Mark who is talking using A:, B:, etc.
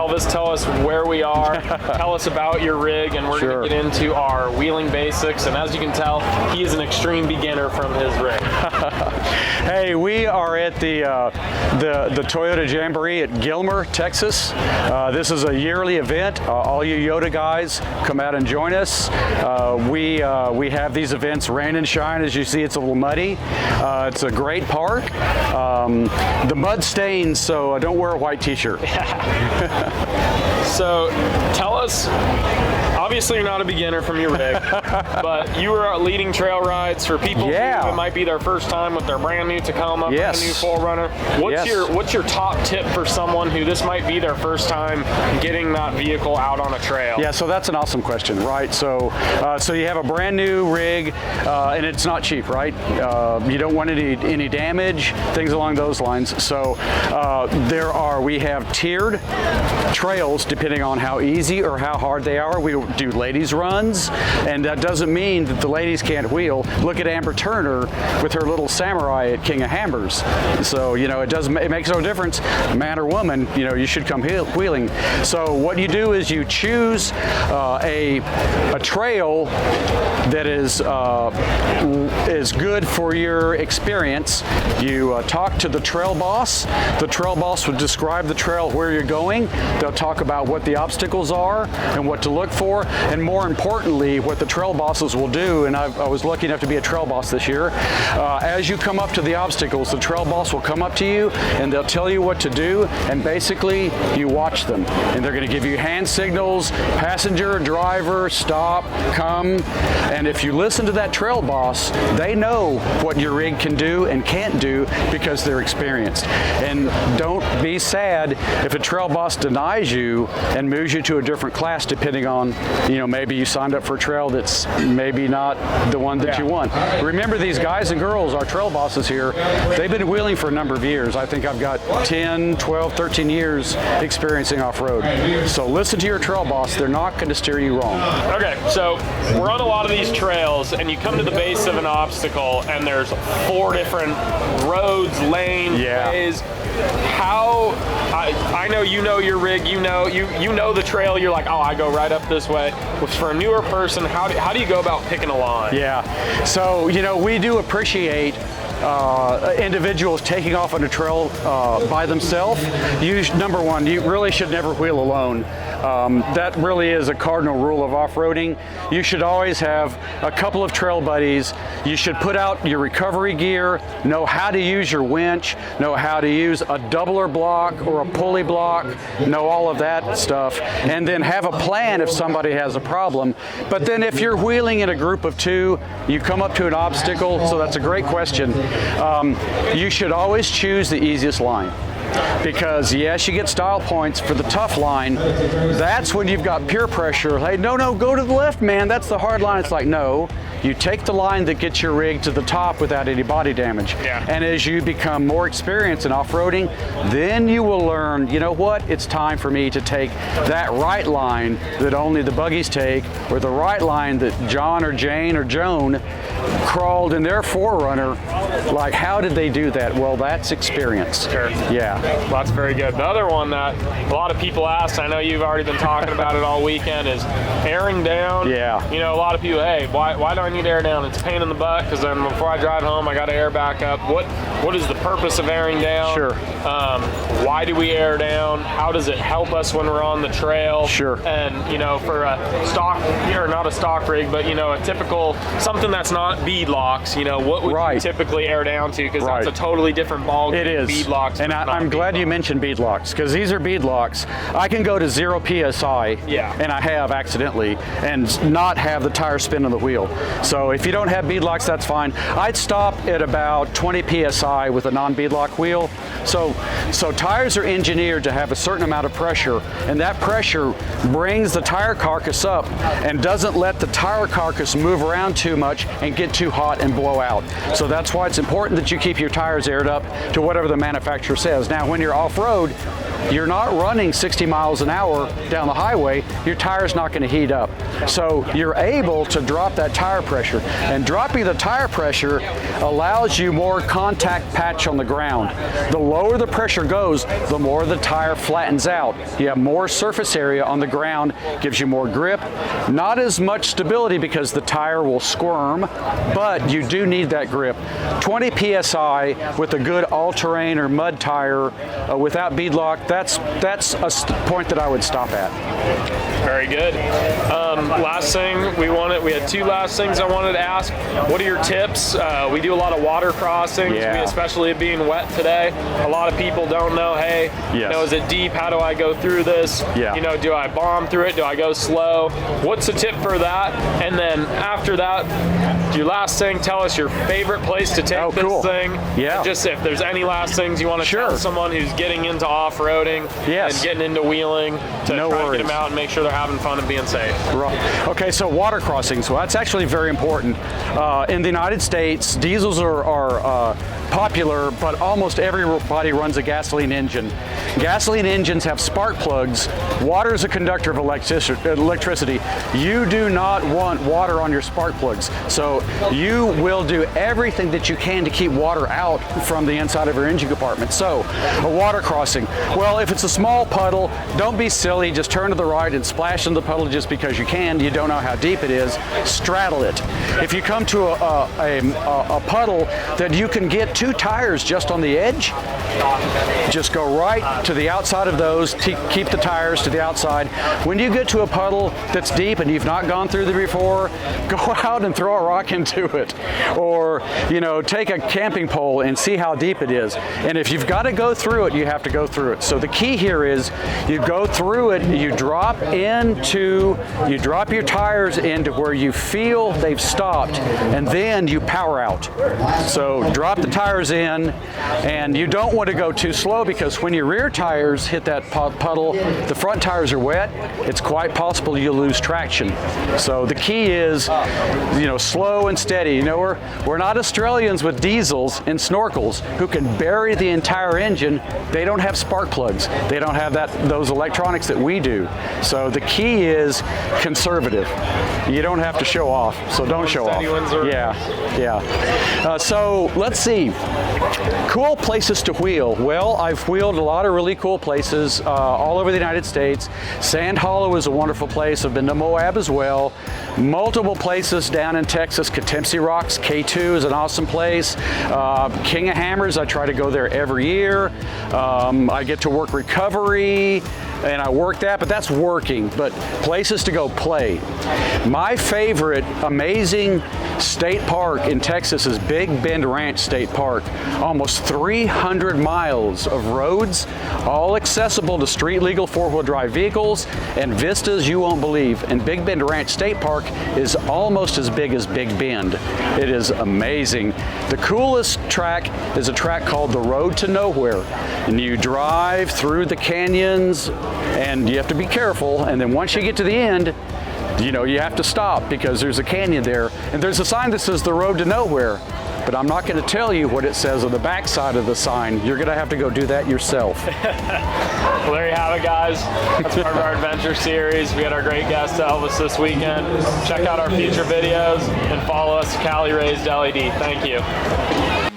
A: Elvis, tell us where we are, tell us about your rig, and we're going to get into our wheeling basics. And as you can tell, he is an extreme beginner from his rig.
B: Hey, we are at the Toyota Jamboree at Gilmer, Texas. This is a yearly event. All you Yoda guys come out and join us. We have these events rain and shine. As you see, it's a little muddy. It's a great park. The mud stains, so don't wear a white t-shirt.
A: So tell us, obviously you're not a beginner from your rig, but you were leading trail rides for people who it might be their first time with their brand new Tacoma, brand new 4Runner. What's your top tip for someone who this might be their first time getting that vehicle out on a trail?
B: Yeah, so that's an awesome question, right? So you have a brand new rig, and it's not cheap, right? You don't want any damage, things along those lines. So we have tiered trails depending on how easy or how hard they are. We do ladies runs, and that doesn't mean that the ladies can't wheel. Look at Amber Turner with her little Samurai at King of Hammers. So it makes no difference, man or woman. You should come wheeling. So what you do is you choose a trail that is good for your experience. You talk to the trail boss. The trail boss would describe the trail where you're going. They'll talk about what the obstacles are and what to look for, and more importantly, what the trail bosses will do. And I was lucky enough to be a trail boss this year. As you come up to the obstacles, the trail boss will come up to you and they'll tell you what to do, and basically you watch them. And they're going to give you hand signals, passenger, driver, stop, come. And if you listen to that trail boss, they know what your rig can do and can't do because they're experienced. And don't be sad if a trail boss denies you and moves you to a different class depending on, maybe you signed up for a trail that's maybe not the one that you want. Remember, these guys and girls, our trail bosses here, they've been wheeling for a number of years. I think I've got 10, 12, 13 years experiencing off-road. So listen to your trail boss. They're not going to steer you wrong.
A: Okay, so we're on a lot of these trails, and you come to the base of an obstacle, and there's 4 different roads, lanes, ways. I know you know your rig, you know the trail, you're like, oh, I go right up this way. For a newer person, how do you go about picking a line?
B: Yeah, so we do appreciate individuals taking off on a trail by themselves. Number one, you really should never wheel alone. That really is a cardinal rule of off-roading. You should always have a couple of trail buddies. You should put out your recovery gear, know how to use your winch, know how to use a doubler block or a pulley block, know all of that stuff, and then have a plan if somebody has a problem. But then if you're wheeling in a group of 2, you come up to an obstacle, so that's a great question. You should always choose the easiest line. Because yes, you get style points for the tough line. That's when you've got peer pressure. Hey, no, go to the left, man. That's the hard line. It's like, no. You take the line that gets your rig to the top without any body damage. Yeah. And as you become more experienced in off-roading, then you will learn, you know what, it's time for me to take that right line that only the buggies take, or the right line that John or Jane or Joan crawled in their 4Runner. Like, how did they do that? Well, that's experience.
A: Sure.
B: Yeah.
A: Well, that's very good. The other one that a lot of people ask, I know you've already been talking about it all weekend, is airing down.
B: Yeah.
A: A lot of people, hey, why do I need to air down? It's a pain in the butt, because then before I drive home, I got to air back up. What is the purpose of airing down?
B: Sure.
A: Why do we air down? How does it help us when we're on the trail?
B: Sure.
A: And, for a stock, or not a stock rig, but, a typical, something that's not bead locks, what would you typically air down to? Because that's a totally different ball game.
B: It is.
A: Bead locks.
B: And I'm glad you mentioned bead locks, because these are bead locks. I can go to 0 PSI, and I have accidentally, and not have the tire spin on the wheel. So if you don't have bead locks, that's fine. I'd stop at about 20 PSI with a non-bead lock wheel. So tires are engineered to have a certain amount of pressure, and that pressure brings the tire carcass up and doesn't let the tire carcass move around too much and get too hot and blow out. So that's why it's important that you keep your tires aired up to whatever the manufacturer says. Now, when you're off-road, you're not running 60 miles an hour down the highway, your tire's not going to heat up. So you're able to drop that tire pressure. And dropping the tire pressure allows you more contact patch on the ground. The lower the pressure goes, the more the tire flattens out. You have more surface area on the ground, gives you more grip. Not as much stability because the tire will squirm, but you do need that grip. 20 PSI with a good all-terrain or mud tire without beadlock, that's a point that I would stop at.
A: Very good. Last thing we had two last things I wanted to ask. What are your tips? We do a lot of water crossings, especially being wet today. A lot of people don't know, hey, is it deep? How do I go through this? Do I bomb through it? Do I go slow? What's the tip for that? And then after that, your last thing, tell us your favorite place to take this thing. Yeah. Just if there's any last things you want to tell someone who's getting into off-roading and getting into wheeling to try to get them out and make sure they're having fun and being safe.
B: Right. Okay, so water crossings. Well, that's actually very important. In the United States, diesels are popular, but almost everybody runs a gasoline engine. Gasoline engines have spark plugs. Water is a conductor of electricity. You do not want water on your spark plugs. So you will do everything that you can to keep water out from the inside of your engine compartment. So a water crossing. Well, if it's a small puddle, don't be silly. Just turn to the right and splash in the puddle just because you can. You don't know how deep it is. Straddle it. If you come to a puddle that you can get 2 tires just on the edge, just go right to the outside of those, keep the tires to the outside. When you get to a puddle that's deep and you've not gone through there before, go out and throw a rock into it. Or, take a camping pole and see how deep it is. And if you've got to go through it, you have to go through it. So the key here is you go through it, you drop your tires into where you feel they've stopped, and then you power out. So drop the tires in, and you don't want to go too slow because when your rear tires hit that puddle, the front tires are wet, it's quite possible you'll lose traction. So the key is, slow and steady. We're not Australians with diesels and snorkels who can bury the entire engine. They don't have spark plugs. They don't have those electronics that we do. So the key is conservative. You don't have to show off, so don't show off. So let's see. Cool places to wheel. Well, I've wheeled a lot of really cool places all over the United States. Sand Hollow is a wonderful place. I've been to Moab as well. Multiple places down in Texas. Catempsy Rocks, K2 is an awesome place. King of Hammers, I try to go there every year. I get to work recovery, and I work that, but that's working. But places to go play. My favorite amazing state park in Texas is Big Bend Ranch State Park. Almost 300 miles of roads, all accessible to street legal 4-wheel drive vehicles and vistas you won't believe. And Big Bend Ranch State Park is almost as big as Big Bend. It is amazing. The coolest track is a track called the Road to Nowhere. And you drive through the canyons and you have to be careful. And then once you get to the end, you have to stop because there's a canyon there. And there's a sign that says the Road to Nowhere. But I'm not going to tell you what it says on the back side of the sign. You're going to have to go do that yourself.
A: Well, there you have it, guys. That's part of our adventure series. We had our great guest Elvis this weekend. Check out our future videos and follow us at Cali Raised LED. Thank you.